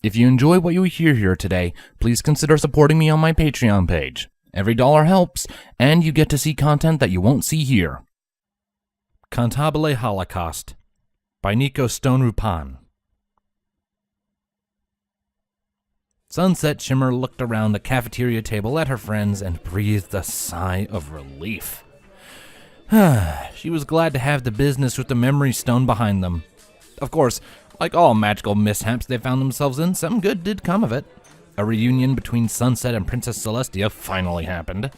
If you enjoy what you hear here today, please consider supporting me on my Patreon page. Every dollar helps, and you get to see content that you won't see here. Cantabile Holocaust by Nico Stone-Rupan. Sunset Shimmer looked around the cafeteria table at her friends and breathed a sigh of relief. She was glad to have the business with the memory stone behind them. Of course, like all magical mishaps they found themselves in, some good did come of it. A reunion between Sunset and Princess Celestia finally happened.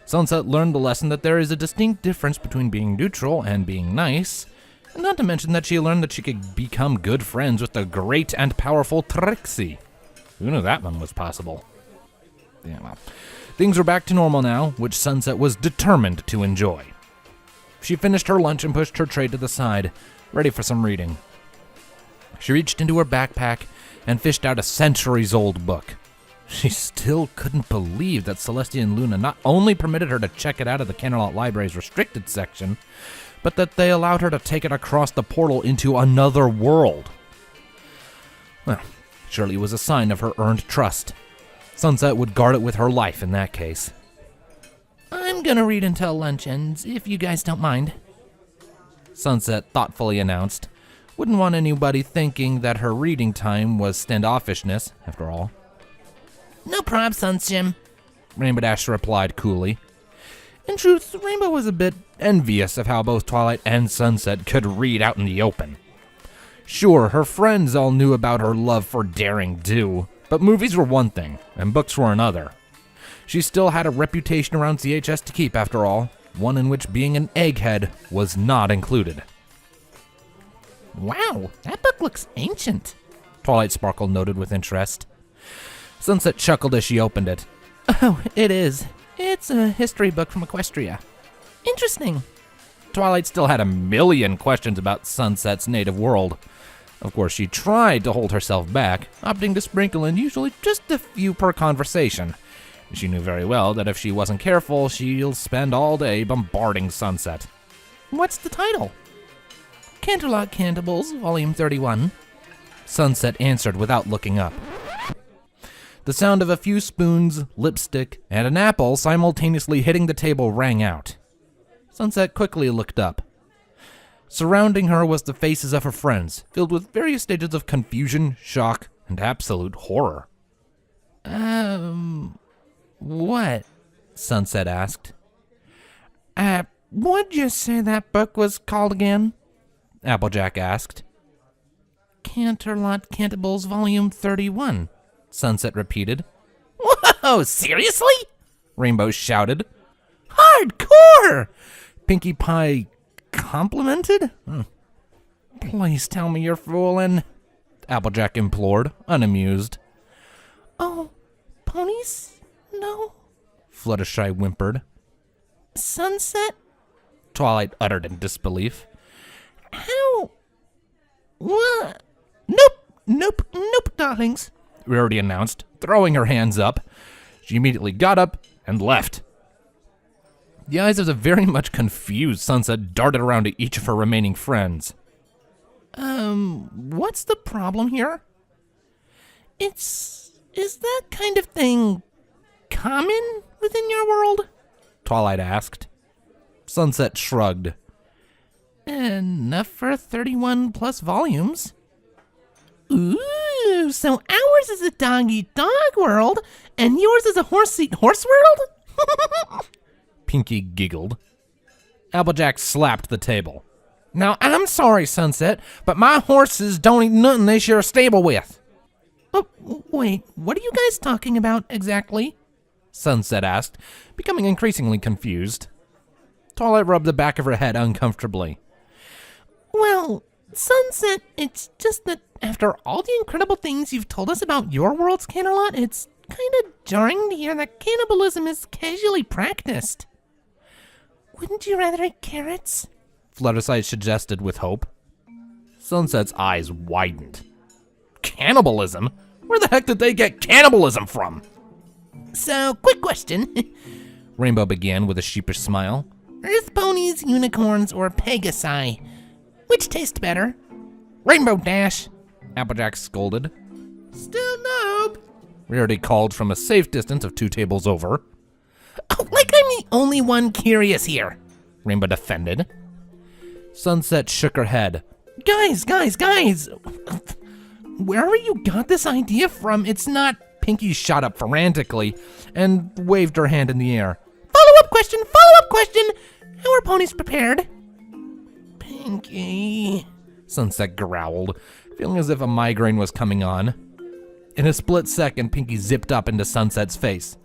Sunset learned the lesson that there is a distinct difference between being neutral and being nice, and not to mention that she learned that she could become good friends with the great and powerful Trixie. Who knew that one was possible? Yeah, well, things were back to normal now, which Sunset was determined to enjoy. She finished her lunch and pushed her tray to the side, ready for some reading. She reached into her backpack and fished out a centuries-old book. She still couldn't believe that Celestia and Luna not only permitted her to check it out of the Canterlot Library's restricted section, but that they allowed her to take it across the portal into another world. Well, surely it was a sign of her earned trust. Sunset would guard it with her life in that case. "I'm gonna read until lunch ends, if you guys don't mind," Sunset thoughtfully announced. Wouldn't want anybody thinking that her reading time was standoffishness, after all. "No prob, Sunshim," Rainbow Dash replied coolly. In truth, Rainbow was a bit envious of how both Twilight and Sunset could read out in the open. Sure, her friends all knew about her love for daring do, but movies were one thing, and books were another. She still had a reputation around CHS to keep, after all, one in which being an egghead was not included. "Wow, that book looks ancient," Twilight Sparkle noted with interest. Sunset chuckled as she opened it. "Oh, it is. It's a history book from Equestria." "Interesting." Twilight still had a million questions about Sunset's native world. Of course, she tried to hold herself back, opting to sprinkle in usually just a few per conversation. She knew very well that if she wasn't careful, she'll spend all day bombarding Sunset. "What's the title?" "Canterlot Cantables, Volume 31. Sunset answered without looking up. The sound of a few spoons, lipstick, and an apple simultaneously hitting the table rang out. Sunset quickly looked up. Surrounding her was the faces of her friends, filled with various stages of confusion, shock, and absolute horror. What?" Sunset asked. What'd you say that book was called again?" Applejack asked. "Canterlot Cantables, Volume 31, Sunset repeated. "Whoa, seriously?" Rainbow shouted. "Hardcore!" Pinkie Pie complimented. "Please tell me you're fooling," Applejack implored, unamused. "Oh, ponies? No?" Fluttershy whimpered. "Sunset?" Twilight uttered in disbelief. "How? What?" Nope, darlings," Rarity announced, throwing her hands up. She immediately got up and left. The eyes of the very much confused Sunset darted around to each of her remaining friends. What's the problem here?" Is that kind of thing common within your world?" Twilight asked. Sunset shrugged. "Enough for 31 plus volumes." "Ooh, so ours is a dog-eat-dog world, and yours is a horse-eat-horse world?" Pinkie giggled. Applejack slapped the table. "Now, I'm sorry, Sunset, but my horses don't eat nothing they share a stable with." "Oh, wait, what are you guys talking about exactly?" Sunset asked, becoming increasingly confused. Twilight rubbed the back of her head uncomfortably. "Well, Sunset, it's just that after all the incredible things you've told us about your world's Canterlot, it's kind of jarring to hear that cannibalism is casually practiced." "Wouldn't you rather eat carrots?" Fluttershy suggested with hope. Sunset's eyes widened. "Cannibalism? Where the heck did they get cannibalism from?" "So, quick question," Rainbow began with a sheepish smile. "Earth ponies, unicorns, or Pegasi? Which tastes better?" "Rainbow Dash," Applejack scolded. Still nope, Rarity called from a safe distance of 2 tables over. Oh, like I'm the only one curious here, Rainbow defended. Sunset shook her head. Guys! Wherever you got this idea from, it's not... Pinky shot up frantically and waved her hand in the air. Follow-up question! How are ponies prepared? Pinky... Sunset growled, feeling as if a migraine was coming on. In a split second, Pinky zipped up into Sunset's face.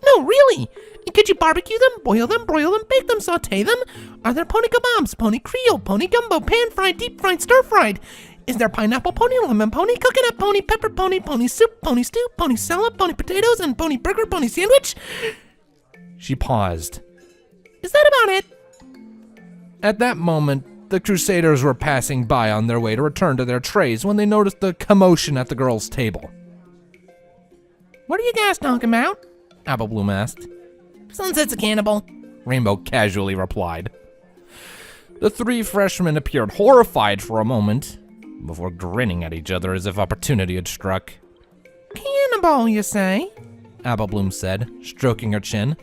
No, really? Could you barbecue them, boil them, broil them, bake them, saute them? Are there pony kebabs, pony creole, pony gumbo, pan-fried, deep-fried, stir-fried? Is there pineapple pony, lemon pony, coconut pony, pepper pony, pony soup, pony stew, pony salad, pony potatoes, and pony burger, pony sandwich? She paused. Is that about it? At that moment, the Crusaders were passing by on their way to return to their trays when they noticed the commotion at the girls' table. What are you guys talking about? Apple Bloom asked. Sunset's a cannibal, Rainbow casually replied. The 3 freshmen appeared horrified for a moment, before grinning at each other as if opportunity had struck. Cannibal, you say? Apple Bloom said, stroking her chin.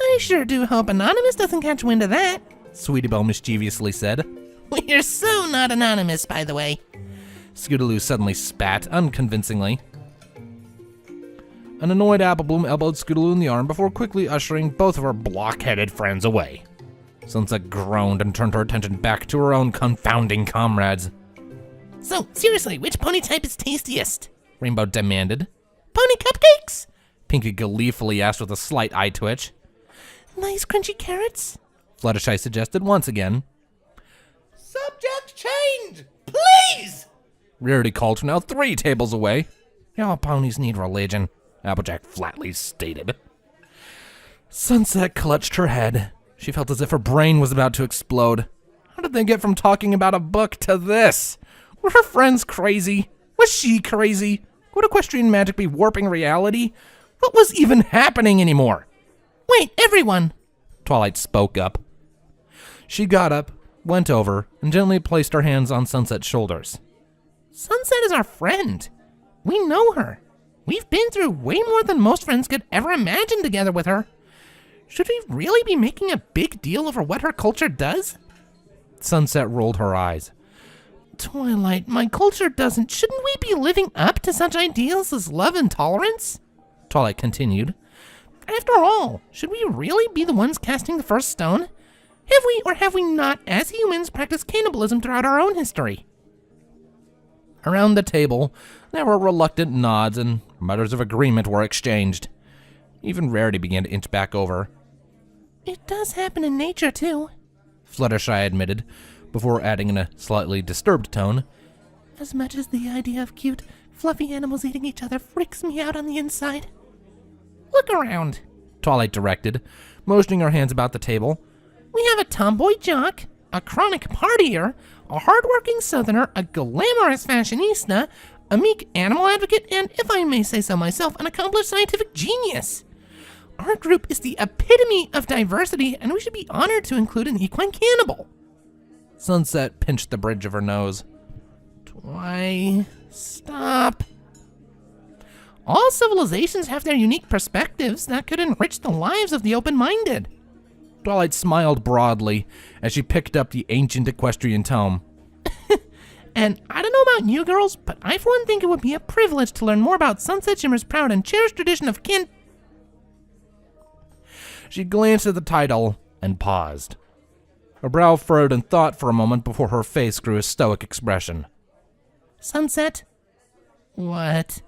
I sure do hope Anonymous doesn't catch wind of that, Sweetie Belle mischievously said. We're so not anonymous, by the way. Scootaloo suddenly spat, unconvincingly. An annoyed Apple Bloom elbowed Scootaloo in the arm before quickly ushering both of her block-headed friends away. Sunset groaned and turned her attention back to her own confounding comrades. So, seriously, which pony type is tastiest? Rainbow demanded. Pony cupcakes? Pinky gleefully asked with a slight eye twitch. Nice crunchy carrots? Fluttershy suggested once again. Subject change, please! Rarity called from now 3 tables away. Your ponies need religion, Applejack flatly stated. Sunset clutched her head. She felt as if her brain was about to explode. How did they get from talking about a book to this? Were her friends crazy? Was she crazy? Would equestrian magic be warping reality? What was even happening anymore? Wait, everyone! Twilight spoke up. She got up, went over, and gently placed her hands on Sunset's shoulders. Sunset is our friend. We know her. We've been through way more than most friends could ever imagine together with her. Should we really be making a big deal over what her culture does? Sunset rolled her eyes. Twilight, my culture doesn't. Shouldn't we be living up to such ideals as love and tolerance? Twilight continued. After all, should we really be the ones casting the first stone? Have we or have we not, as humans, practiced cannibalism throughout our own history? Around the table, there were reluctant nods and mutters of agreement were exchanged. Even Rarity began to inch back over. It does happen in nature, too, Fluttershy admitted, before adding in a slightly disturbed tone. As much as the idea of cute, fluffy animals eating each other freaks me out on the inside. Look around, Twilight directed, motioning her hands about the table. We have a tomboy jock, a chronic partier, a hardworking southerner, a glamorous fashionista, a meek animal advocate, and, if I may say so myself, an accomplished scientific genius. Our group is the epitome of diversity, and we should be honored to include an equine cannibal. Sunset pinched the bridge of her nose. Stop. All civilizations have their unique perspectives that could enrich the lives of the open-minded. Twilight smiled broadly as she picked up the ancient equestrian tome. And I don't know about you girls, but I for one think it would be a privilege to learn more about Sunset Shimmer's proud and cherished tradition of She glanced at the title and paused. Her brow furrowed in thought for a moment before her face grew a stoic expression. Sunset? What?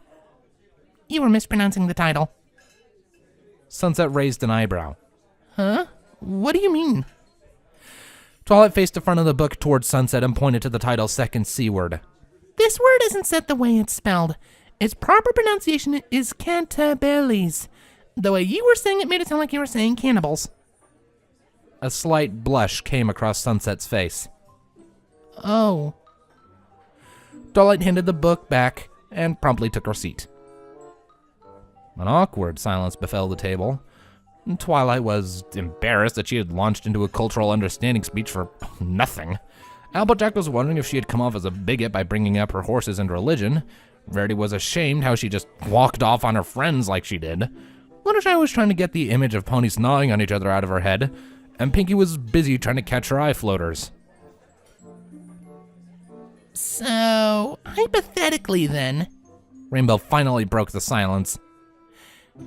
You were mispronouncing the title. Sunset raised an eyebrow. Huh? What do you mean? Twilight faced the front of the book towards Sunset and pointed to the title's second C word. This word isn't said the way it's spelled. Its proper pronunciation is Cantabiles. The way you were saying it made it sound like you were saying cannibals. A slight blush came across Sunset's face. Oh. Twilight handed the book back and promptly took her seat. An awkward silence befell the table. Twilight was embarrassed that she had launched into a cultural understanding speech for nothing. Applejack was wondering if she had come off as a bigot by bringing up her horses and religion. Verity was ashamed how she just walked off on her friends like she did. Fluttershy was trying to get the image of ponies gnawing on each other out of her head, and Pinkie was busy trying to catch her eye floaters. So, hypothetically then, Rainbow finally broke the silence.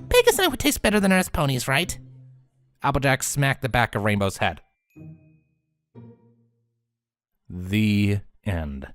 Pegasus would taste better than Earth ponies, right? Applejack smacked the back of Rainbow's head. The end.